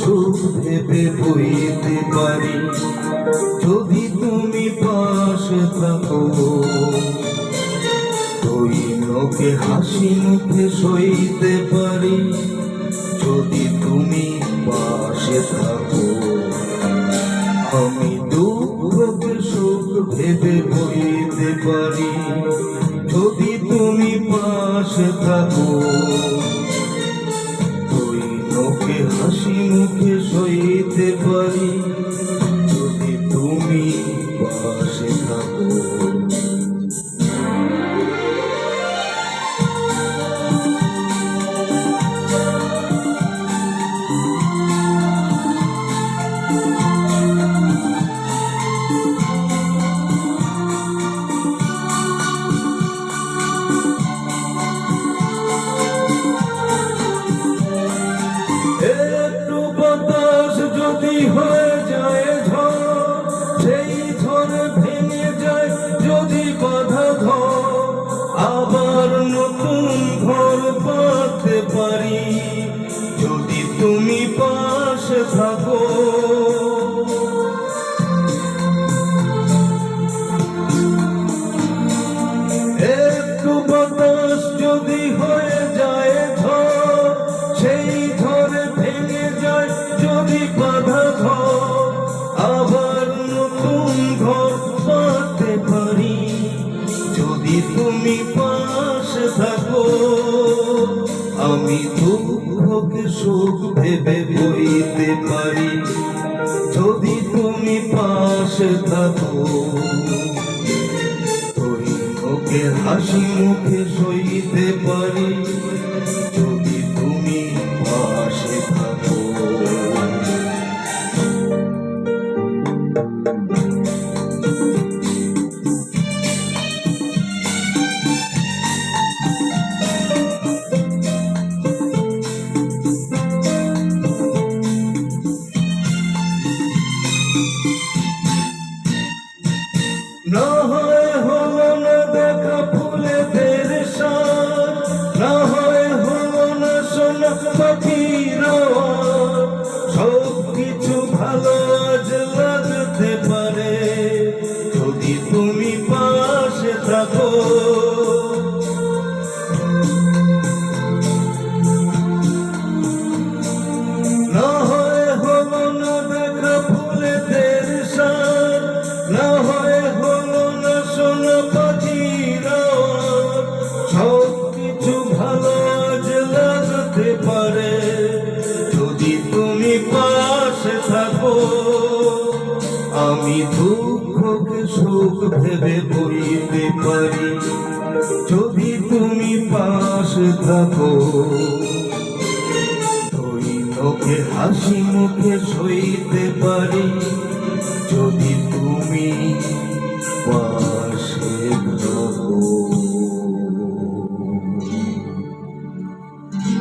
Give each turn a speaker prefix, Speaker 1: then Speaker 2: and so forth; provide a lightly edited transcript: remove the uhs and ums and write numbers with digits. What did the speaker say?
Speaker 1: সুখ ভেবে বইতে পারি যদি তুমি পাশে থাকো। দৈনকে হাসি মুখে সইতে পারি যদি তুমি পাশে থাকো। আমি দুঃখকে সুখ ভেবে বইতে পারি যদি তুমি পাশে থাকো। দৈনকে হাসি মুখে সইতে পারি যদি তুমি পাশে থাকো। একটু বাতাস যদি হয়ে যায় ঝড়, সেই ঝড়ে ভেঙে যায় যদি বাধা ঘর, আবার নতুন ঘর পাতে পারি যদি তুমি পাশে থাকো। একটু বাতাস যদি হয়ে যায় ঝড়, সেই ঝড়ে ভেঙে যায় যদি বাধা ঘর, আবার নতুন ঘর পাতে পারি যদি তুমি পাশে থাকো। আমি দুঃখকে সুখ ভেবে বইতে পারি যদি তুমি পাশে থাকো। দৈনকে হাসি মুখে সইতে পারি যদি তুমি পাশে থাকো। না হয় হলো না দেখা ফুলেদের সাজ, না হয় হলো না শোনা পাখির আওয়াজ, সব কিছু ভালো আজ লাগতে পারে যদি তুমি পাশে থাকো। না হয় হলো না দেখা ফুলেদের সাজ, না হয় হলো না শোনা পাখির আওয়াজ, সব কিছু ভালো আজ লাগতে পারে যদি তুমি পাশে থাকো। আমি দুঃখকে সুখ ভেবে বইতে পারি যদি তুমি পাশে থাকো। দৈনকে হাসি মুখে সইতে পারি যদি তুমি